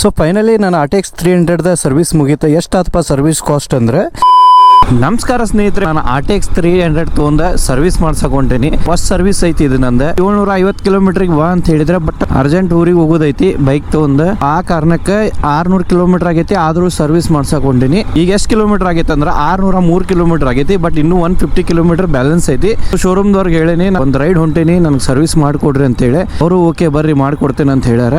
So finally ನಾನು RTX 300 service ಮುಗೀತು. ಎಷ್ಟಾತಪ್ಪ service cost ಅಂದ್ರೆ, ನಮಸ್ಕಾರ ಸ್ನೇಹಿತರೆ, ನಾನು RTX 300 ತೊಗೊಂಡ ಸರ್ವಿಸ್ ಮಾಡ್ಸಕೊಂಡೇನಿ. ಫಸ್ಟ್ ಸರ್ವಿಸ್ ಐತಿ ಇದು ನಂದು. 750 ಕಿಲೋಮೀಟರ್ಗೆ ಬಾ ಅಂತ ಹೇಳಿದ್ರೆ, ಬಟ್ ಅರ್ಜೆಂಟ್ ಊರಿಗೆ ಹೋಗೋದೈತಿ ಬೈಕ್ ತೊಗೊಂಡ. ಆ ಕಾರಣಕ್ಕೆ 600 ಕಿಲೋಮೀಟರ್ ಆಗೈತಿ, ಆದ್ರೂ ಸರ್ವಿಸ್ ಮಾಡ್ಸಕೊಂಡೇನಿ. ಈಗ ಎಷ್ಟು ಕಿಲೋಮೀಟರ್ ಆಗೈತೆ ಅಂದ್ರೆ 603 ಕಿಲೋಮೀಟರ್ ಆಗೈತಿ, ಬಟ್ ಇನ್ನೂ 150 ಕಿಲೋಮೀಟರ್ ಬ್ಯಾಲೆನ್ಸ್ ಐತಿ. ಶೋರೂಮ್ ದವ್ರಿಗೆ ಹೇಳೇನಿ, ಒಂದು ರೈಡ್ ಹೊಂಟೇನಿ, ನನಗೆ ಸರ್ವಿಸ್ ಮಾಡ್ಕೊಡ್ರಿ ಅಂತ ಹೇಳಿ. ಅವರು ಓಕೆ ಬರ್ರಿ ಮಾಡ್ಕೊಡ್ತೇನೆ ಅಂತ ಹೇಳ್ಯಾರ.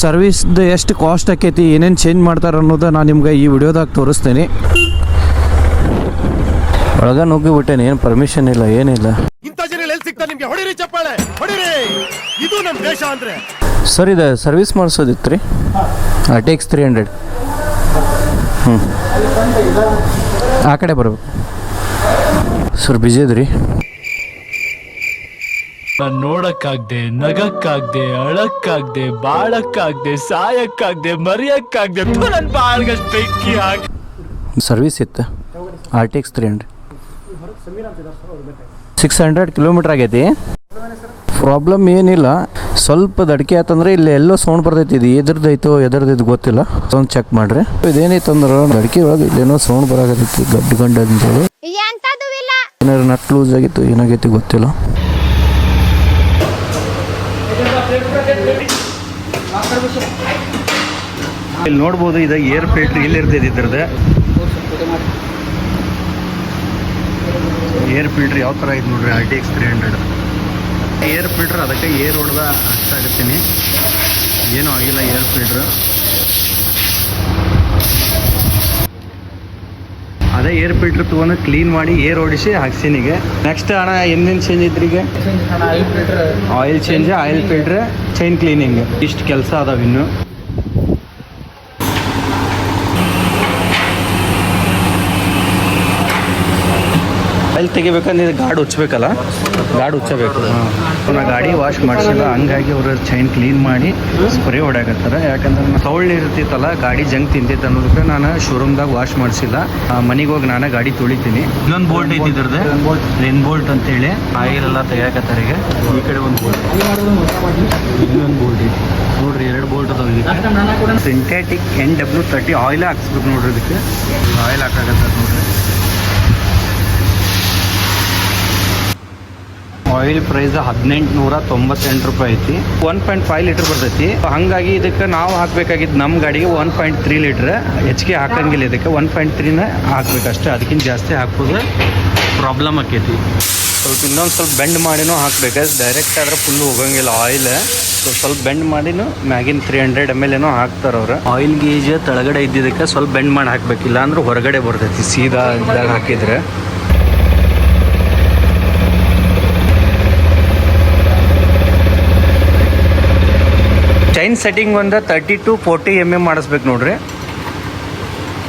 ಸರ್ವಿಸ್ ಎಷ್ಟು ಕಾಸ್ಟ್ ಆಕೈತಿ, ಏನೇನು ಚೇಂಜ್ ಮಾಡ್ತಾರ ಅನ್ನೋದು ನಾನು ನಿಮ್ಗೆ ಈ ವಿಡಿಯೋದಾಗ ತೋರಿಸ್ತೇನೆ. ಒಳಗ ನುಗ್ಗಿಬಿಟ್ಟೇನೆ, ಏನು ಪರ್ಮಿಷನ್ ಇಲ್ಲ, ಏನಿಲ್ಲ. ಸರ್ ಇದು ಸರ್ವಿಸ್ ಮಾಡಿಸೋದಿತ್ತು ರೀ, RTX 300. ಆ ಕಡೆ ಬರ್ಬೇಕು ಸರ್, ಬಿಜಿ ಇದ್ರಿ. ನೋಡಕ್ಕಾಗ್ದೆ, ನಗಕ್ಕಾಗ್ದೆ, ಅಳಕ್ಕಾಗ್ದೆ, ಬಾಳಕ್ಕಾಗ್ದೆ, ಸಾಯಕ್ಕಾಗ್ದೆ, ಮರಿಯಕ್ಕಾಗ್ದೆ, ನನ್ನ ಬಾಳ್ಗಷ್ಟು ಬೆಂಕಿ ಹಾಕಿ ಸರ್ವಿಸ್ ಇತ್ತು RTX 300. 600 ಕಿಲೋಮೀಟರ್ ಆಗೈತಿ. ಪ್ರಾಬ್ಲಮ್ ಏನಿಲ್ಲ, ಸ್ವಲ್ಪ ದಡ್ಕೆ ಆತಂದ್ರೆ ಇಲ್ಲಿ ಎಲ್ಲೋ ಸೌಂಡ್ ಬರ್ತೈತಿ. ಇದು ಎದ್ರದೈತೋ ಎದ್ರದೈತು ಗೊತ್ತಿಲ್ಲ, ಸೌಂಡ್ ಚೆಕ್ ಮಾಡ್ರಿ. ಇದೇನೈತೆ ಅಂದ್ರೆ ದಡ್ಕೆ ಒಳಗೆ ಇಲ್ಲೇನೋ ಸೌಂಡ್ ಬರಾಕತ್ತೈತಿ, ಗಡ್ಡ ಅಂತೇಳಿ. ಏನಾರು ನಟ್ ಲೂಸ್ ಆಗಿತ್ತು, ಏನಾಗೈತಿ ಗೊತ್ತಿಲ್ಲ. ಇಲ್ಲಿ ನೋಡ್ಬೋದು, ಇದು ಏರ್ ಫಿಲ್ಟರ್ ಇಲ್ಲಿ ಇರ್ತೈತಿ. ಇದ್ರದ್ದು ಏರ್ ಫಿಲ್ಟರ್ ಯಾವ ಥರ ಐತೆ ನೋಡ್ರಿ RTX 300. ಏರ್ ಫಿಲ್ಟರ್ ಅದಕ್ಕೆ ಏರ್ ಹೊಡೆದ ಹಾಕ್ಸಾಗತ್ತೀನಿ, ಏನೂ ಆಗಿಲ್ಲ ಏರ್ ಫಿಲ್ಟ್ರ್. ಅದೇ ಏರ್ ಫಿಲ್ಟರ್ ತೊಗೊಂಡು ಕ್ಲೀನ್ ಮಾಡಿ ಏರ್ ಹೊಡಿಸಿ ಹಾಕ್ಸೀನಿಗ. ನೆಕ್ಸ್ಟ್ ಅಣ್ಣ ಏನೇನು ಚೇಂಜ್ ಐತ್ರಿ ಈಗ? Oil change, oil filter, chain cleaning, ಇಷ್ಟು ಕೆಲಸ ಅದಾವ ಇನ್ನು. ಆಯಿಲ್ ತೆಗಿಬೇಕಂದ್ರೆ ಗಾಡಿ ಉಚ್ಚಬೇಕಲ್ಲ, ಗಾಡಿ ಉಚ್ಚಬೇಕು. ನಾ ಗಾಡಿ ವಾಶ್ ಮಾಡಿಸಿಲ್ಲ, ಹಂಗಾಗಿ ಅವರು ಚೈನ್ ಕ್ಲೀನ್ ಮಾಡಿ ಸ್ಪ್ರೇ ಹೊಡ್ಯಾಕತ್ತಾರ. ಯಾಕಂದ್ರೆ ಸೌಳ್ ಇರ್ತಿತ್ತಲ್ಲ, ಗಾಡಿ ಜಂಗ್ ತಿಂತೈತೆ ಅನ್ನೋದಕ್ಕೆ ನಾನು ಶೋರೂಮ್ದಾಗ ವಾಶ್ ಮಾಡಿಸಿಲ್ಲ. ಮನೆಗೆ ಹೋಗಿ ನಾನು ಗಾಡಿ ತೊಳಿತೀನಿ. ಇನ್ನೊಂದು ಬೋಲ್ಟ್ ಐತಿ ಇದ್ರದ್ದು, ರೆನ್ ಬೋಲ್ಟ್ ಅಂತೇಳಿ ಆಯಿಲ್ ಎಲ್ಲ ತೆಗಿಯಾಕತ್ತಾರ. ಈಗ ಈ ಕಡೆ ಒಂದು ಬೋಲ್ಟ್, ಇನ್ನೊಂದು ಬೋಲ್ಟ್ ಐತಿ ನೋಡ್ರಿ, 2 ಬೋಲ್ಟ್ ಅದಾವ ಇದಕ್ಕೆ. ಸಿಂಥೆಟಿಕ್ NW30 ಆಯಿಲ್ ಹಾಕ್ಸ್ಬೇಕು ನೋಡ್ರಿ. ಇದಕ್ಕೆ ಆಯಿಲ್ ಹಾಕಾಕತ್ತಾರ ನೋಡ್ರಿ. ಆಯಿಲ್ ಪ್ರೈಸ್ 1898 ರೂಪಾಯಿ ಐತಿ. 1.5 ಲೀಟರ್ ಬರ್ತೈತಿ. ಹಾಗಾಗಿ ಇದಕ್ಕೆ ನಾವು ಹಾಕಬೇಕಾಗಿದ್ದು ನಮ್ಮ ಗಾಡಿಗೆ 1.3 ಲೀಟ್ರ್, ಹೆಚ್ಚಿಗೆ ಹಾಕಂಗಿಲ್ಲ. ಇದಕ್ಕೆ 1.3ನ ಹಾಕ್ಬೇಕಷ್ಟೇ, ಅದಕ್ಕಿಂತ ಜಾಸ್ತಿ ಹಾಕೋದು ಪ್ರಾಬ್ಲಮ್ ಆಕೈತಿ. ಇನ್ನೊಂದು ಸ್ವಲ್ಪ ಬೆಂಡ್ ಮಾಡಿನೂ ಹಾಕ್ಬೇಕು, ಡೈರೆಕ್ಟ್ ಆದ್ರೆ ಫುಲ್ ಹೋಗಂಗಿಲ್ಲ ಆಯಿಲ್. ಸ್ವಲ್ಪ ಬೆಂಡ್ ಮಾಡಿನೂ ಮ್ಯಾಗಿನ 300 ml ಏನೋ ಹಾಕ್ತಾರೆ ಅವ್ರು. ಆಯಿಲ್ ಗೇಜ್ ತೆಳಗಡೆ ಇದ್ದಿದ್ದಕ್ಕೆ ಸ್ವಲ್ಪ ಬೆಂಡ್ ಮಾಡಿ ಹಾಕ್ಬೇಕಿಲ್ಲ ಅಂದ್ರೆ ಹೊರಗಡೆ ಬರ್ತೈತಿ ಸೀದಾ ಇದ್ದಾಗ ಹಾಕಿದ್ರೆ. ಚೈನ್ ಸೆಟ್ಟಿಂಗ್ ಒಂದು 30 to 40 mm ಮಾಡಿಸ್ಬೇಕು ನೋಡ್ರಿ.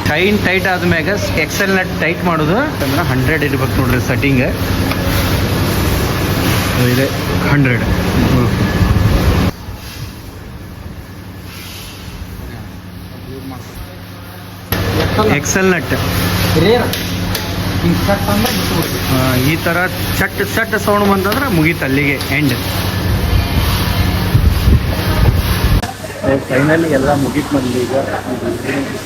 ಚೈನ್ ಟೈಟ್ ಆದ್ಮ್ಯಾಗ ಎಕ್ಸೆಲ್ ನಟ್ ಟೈಟ್ ಮಾಡೋದು ಅಂದ್ರೆ 100 ಇರ್ಬೇಕು ನೋಡ್ರಿ ಸೆಟ್ಟಿಂಗ್. ಇದೆ 100. ಎಕ್ಸೆಲ್ ನಟ್ ಈ ಥರ ಚಟ್ ಸೌಂಡ್ ಬಂತಂದ್ರೆ ಮುಗೀತು, ಅಲ್ಲಿಗೆ ಎಂಡ್. ಫೈನಲಿ ಎಲ್ಲ ಮುಗೀತು ಬಂದು. ಈಗ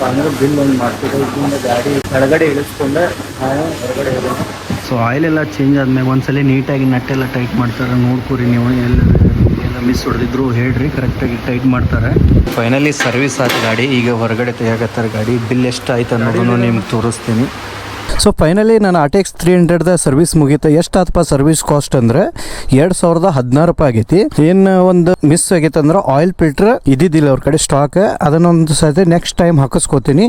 ಅಂದ್ರೆ ಬಿಲ್ ಒಂದು ಮಾಡ್ತಿದ್ದೆ, ಇದರಿಂದ ಗಾಡಿ ಹೊರಗಡೆ ಇಳಿಸ್ಕೊಂಡೆ ನಾವು ಹೊರಗಡೆ ಇರೋದು. ಸೊ ಆಯಿಲ್ ಎಲ್ಲ ಚೇಂಜ್ ಆದ್ಮೇಲೆ ಒಂದ್ಸಲ ನೀಟಾಗಿ ನಟ್ಟೆಲ್ಲ ಟೈಟ್ ಮಾಡ್ತಾರೆ. ನೋಡ್ಕೊರಿ ನೀವು, ಎಲ್ಲ ಮಿಸ್ ಹೊಡೆದಿದ್ರು ಹೇಳ್ರಿ, ಕರೆಕ್ಟಾಗಿ ಟೈಟ್ ಮಾಡ್ತಾರೆ. ಫೈನಲಿ ಸರ್ವಿಸ್ ಆಯ್ತು ಗಾಡಿ. ಈಗ ಹೊರಗಡೆ ತೆಗಿಯಾಕತ್ತಾರೆ ಗಾಡಿ. ಬಿಲ್ ಎಷ್ಟು ಆಯ್ತು ಅನ್ನೋದನ್ನು ನಿಮ್ಗೆ ತೋರಿಸ್ತೀನಿ. ಸೊ ಫೈನಲಿ ನಾನು RTX 300 ಸರ್ವಿಸ್ ಮುಗೀತು. ಎಷ್ಟಾತಪ್ಪ ಸರ್ವಿಸ್ ಕಾಸ್ಟ್ ಅಂದ್ರೆ 2016 ರೂಪಾಯಿ ಆಗೈತಿ. ಏನು ಒಂದು ಮಿಸ್ ಆಗೈತೆ ಅಂದ್ರೆ ಆಯಿಲ್ ಫಿಲ್ಟರ್ ಇದ್ದಿದ್ದಿಲ್ಲ ಅವ್ರ ಕಡೆ ಸ್ಟಾಕ್, ಅದನ್ನೊಂದು ಸತಿ ನೆಕ್ಸ್ಟ್ ಟೈಮ್ ಹಾಕಿಸ್ಕೋತೀನಿ.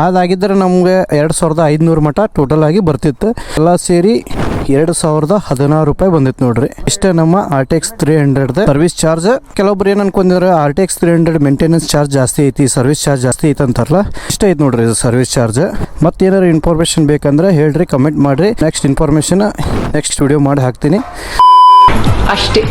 ಅದಾಗಿದ್ದರೆ ನಮ್ಗೆ 2500 ಮಟ ಟೋಟಲ್ ಆಗಿ ಬರ್ತಿತ್ತು. ಎಲ್ಲ ಸೇರಿ 2016 ರೂಪಾಯಿ ಬಂದಿತ್ತು ನೋಡ್ರಿ. ಇಷ್ಟೇ ನಮ್ಮ RTX 300 ಸರ್ವಿಸ್ ಚಾರ್ಜ್. ಕೆಲವೊಬ್ರು ಏನು ಅನ್ಕೊಂಡಿದ್ರೆ RTX 300 ಮೇಂಟೆನೆನ್ಸ್ ಚಾರ್ಜ್ ಜಾಸ್ತಿ ಐತಿ, ಸರ್ವಿಸ್ ಚಾರ್ಜ್ ಜಾಸ್ತಿ ಐತಿ ಅಂತಾರಲ್ಲ, ಇಷ್ಟ ಐತಿ ನೋಡ್ರಿ ಇದು ಸರ್ವಿಸ್ ಚಾರ್ಜ್. ಮತ್ತೇನಾರು ಇನ್ಫಾರ್ಮೇಶನ್ ಬೇಕಂದ್ರೆ ಹೇಳ್ರಿ, ಕಮೆಂಟ್ ಮಾಡ್ರಿ. ನೆಕ್ಸ್ಟ್ ಇನ್ಫಾರ್ಮೇಶನ್ ನೆಕ್ಸ್ಟ್ ವಿಡಿಯೋ ಮಾಡಿ ಹಾಕ್ತೀನಿ ಅಷ್ಟೇ.